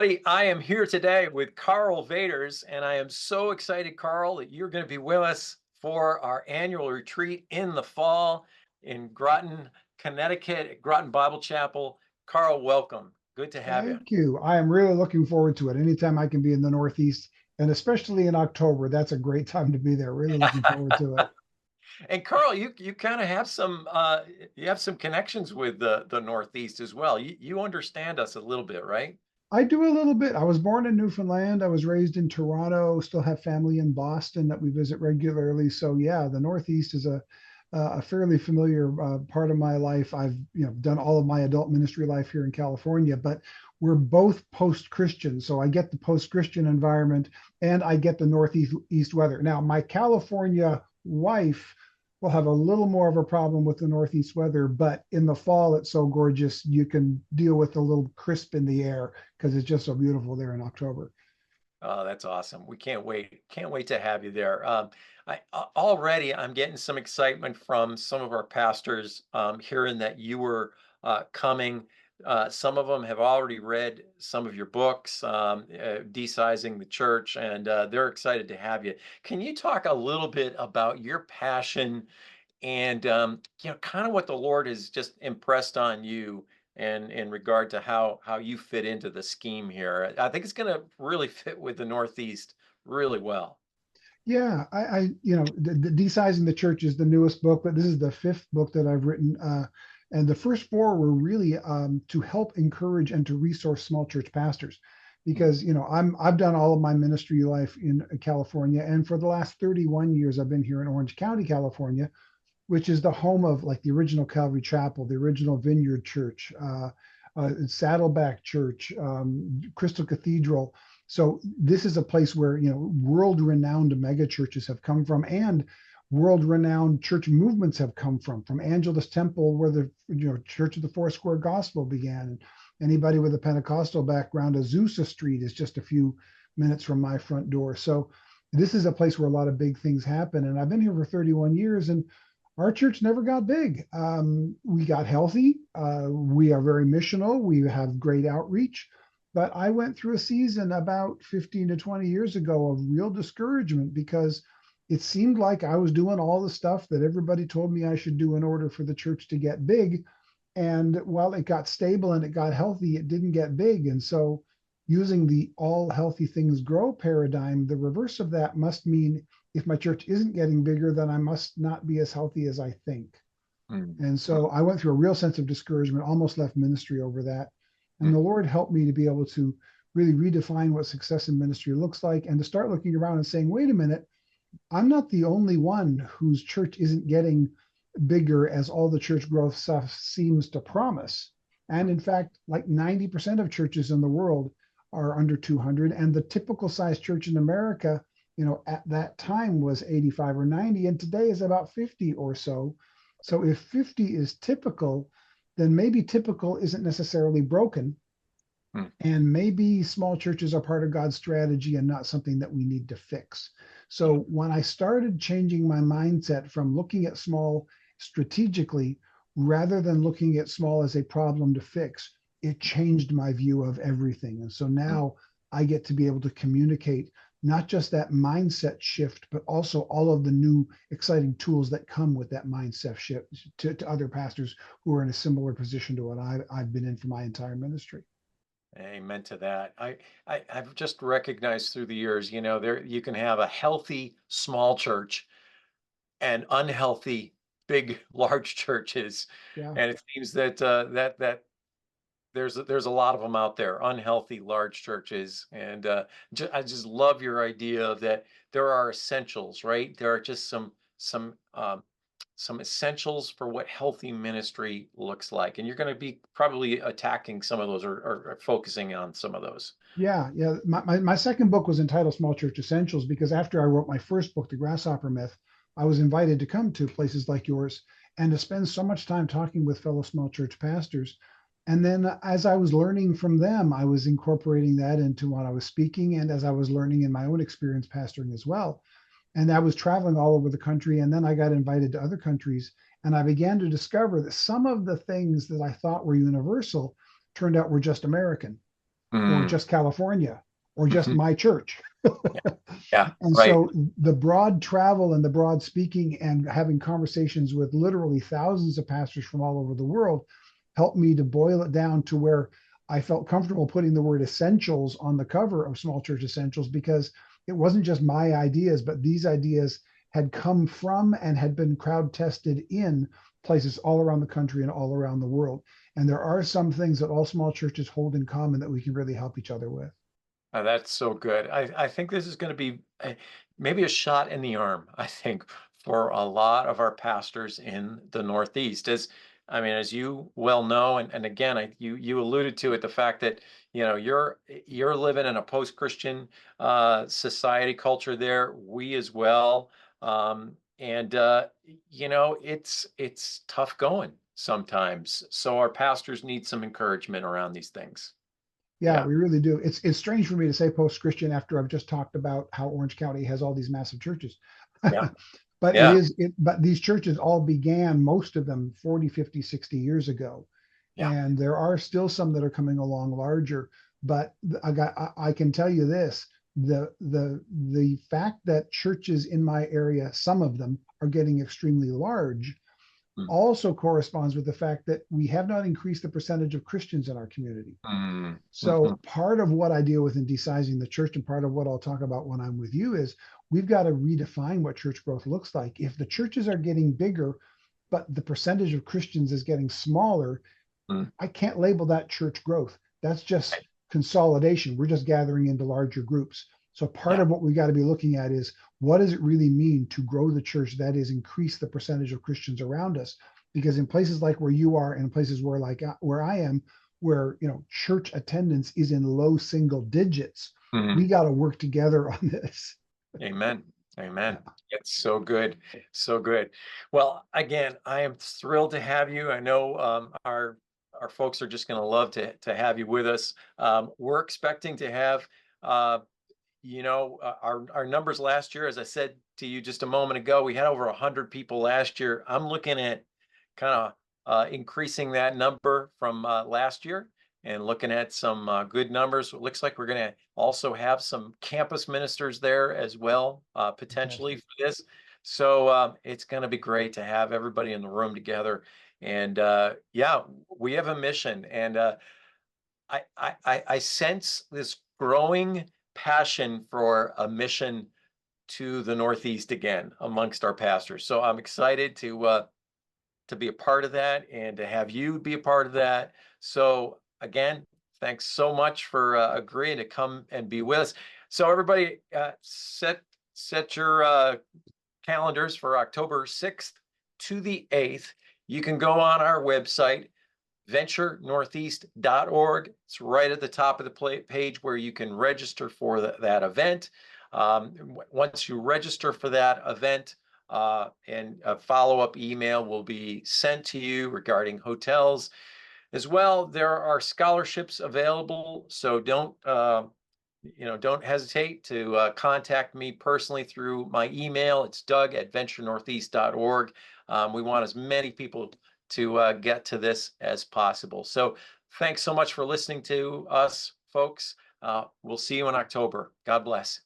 I am here today with Karl Vaters, and I am so excited, Karl, that you're going to be with us for our annual retreat in the fall in Groton, Connecticut, at Groton Bible Chapel. Karl, welcome. Good to have you. Thank you. I am really looking forward to it. Anytime I can be in the Northeast, and especially in October, that's a great time to be there. Really looking forward to it. And Karl, you kind of have some you have some connections with the Northeast as well. You understand us a little bit, right? I do a little bit. I was born in Newfoundland. I was raised in Toronto. Still have family in Boston that we visit regularly. So yeah, the Northeast is a fairly familiar part of my life. I've done all of my adult ministry life here in California, but we're both post-Christian, so I get the post-Christian environment and I get the Northeast east weather. Now, my California wife will have a little more of a problem with the Northeast weather, but in the fall it's so gorgeous you can deal with a little crisp in the air because it's just so beautiful there in October. Oh, that's awesome. We can't wait. Can't wait to have you there. Already I'm getting some excitement from some of our pastors hearing that you were coming. Some of them have already read some of your books, Desizing the Church, and they're excited to have you. Can you talk a little bit about your passion and kind of what the Lord has just impressed on you and in regard to how you fit into the scheme here? I think it's going to really fit with the Northeast really well. Yeah, the Desizing the Church is the newest book, but this is the fifth book that I've written. And the first four were really to help encourage and to resource small church pastors, Mm. because I've done all of my ministry life in California, and for the last 31 years I've been here in Orange County, California, which is the home of like the original Calvary Chapel, the original Vineyard Church, Saddleback Church, Crystal Cathedral. So this is a place where world-renowned mega churches have come from, and world-renowned church movements have come from Angelus Temple, where the Church of the Foursquare Gospel began. And anybody with a Pentecostal background, Azusa Street is just a few minutes from my front door. So this is a place where a lot of big things happen. And I've been here for 31 years, and our church never got big. We got healthy. We are very missional. We have great outreach. But I went through a season about 15 to 20 years ago of real discouragement because it seemed like I was doing all the stuff that everybody told me I should do in order for the church to get big. And while it got stable and it got healthy, it didn't get big. And so, using the all healthy things grow paradigm, the reverse of that must mean if my church isn't getting bigger, then I must not be as healthy as I think. Mm. And so I went through a real sense of discouragement, almost left ministry over that. And Mm. the Lord helped me to be able to really redefine what success in ministry looks like and to start looking around and saying, wait a minute, I'm not the only one whose church isn't getting bigger as all the church growth stuff seems to promise. And in fact, like 90% of churches in the world are under 200. And the typical size church in America, at that time was 85 or 90, and today is about 50 or so. So if 50 is typical, then maybe typical isn't necessarily broken. Mm. And maybe small churches are part of God's strategy and not something that we need to fix. Yeah. So when I started changing my mindset from looking at small strategically rather than looking at small as a problem to fix, it changed my view of everything. And so Mm. now I get to be able to communicate not just that mindset shift, but also all of the new exciting tools that come with that mindset shift to other pastors who are in a similar position to what I've been in for my entire ministry. Amen to that. I've just recognized through the years, there you can have a healthy small church and unhealthy big large churches, Yeah. and it seems that there's a lot of them out there, unhealthy large churches, and I just love your idea that there are essentials, right? There are just some essentials for what healthy ministry looks like, and you're going to be probably attacking some of those or focusing on some of those. Yeah. My second book was entitled Small Church Essentials because after I wrote my first book, The Grasshopper Myth, I was invited to come to places like yours and to spend so much time talking with fellow small church pastors. And then as I was learning from them, I was incorporating that into what I was speaking and as I was learning in my own experience pastoring as well. And I was traveling all over the country. And then I got invited to other countries. And I began to discover that some of the things that I thought were universal turned out were just American. or Mm. just California or just my church. Yeah, yeah, And right. so the broad travel and the broad speaking and having conversations with literally thousands of pastors from all over the world helped me to boil it down to where I felt comfortable putting the word essentials on the cover of Small Church Essentials, because it wasn't just my ideas, but these ideas had come from and had been crowd tested in places all around the country and all around the world. And there are some things that all small churches hold in common that we can really help each other with. That's so good. I think this is going to be maybe a shot in the arm, I think, for a lot of our pastors in the Northeast. I mean, as you well know, and again, you alluded to it, the fact that, you're living in a post-Christian society culture there. We as well. And it's tough going sometimes. So our pastors need some encouragement around these things. Yeah, Yeah. we really do. It's strange for me to say post-Christian after I've just talked about how Orange County has all these massive churches. Yeah. But Yeah. but these churches all began, most of them 40, 50, 60 years ago. Yeah. And there are still some that are coming along larger. But I can tell you this, the fact that churches in my area, some of them are getting extremely large, Mm. also corresponds with the fact that we have not increased the percentage of Christians in our community. Mm, So mhm, part of what I deal with in desizing the church, and part of what I'll talk about when I'm with you, is we've got to redefine what church growth looks like. If the churches are getting bigger, but the percentage of Christians is getting smaller, mm, I can't label that church growth. That's just right. consolidation. We're just gathering into larger groups. So part Yeah. of what we got to be looking at is, what does it really mean to grow the church? That is, increase the percentage of Christians around us. Because in places like where you are, and places where where I am, where church attendance is in low single digits, we Mhm. got to work together on this. Amen. Yeah, Amen. It's so good. So good. Well, again, I am thrilled to have you. I know our folks are just going to love to have you with us. We're expecting to have uh, our numbers last year, as I said to you just a moment ago, we had over 100 people last year. I'm looking at kind of increasing that number from last year and looking at some good numbers. It looks like we're going to also have some campus ministers there as well, potentially fantastic. for this. So it's going to be great to have everybody in the room together. And yeah, we have a mission, and I sense this growing passion for a mission to the Northeast again amongst our pastors. So I'm excited to be a part of that and to have you be a part of that. So again, thanks so much for agreeing to come and be with us. So everybody, set your calendars for October 6th to the 8th. You can go on our website, venturenortheast.org. It's right at the top of the page where you can register for that event. Once you register for that event, and a follow-up email will be sent to you regarding hotels. As well, there are scholarships available, so don't hesitate to contact me personally through my email. It's doug@venturenortheast.org. We want as many people to get to this as possible. So thanks so much for listening to us, folks. We'll see you in October. God bless.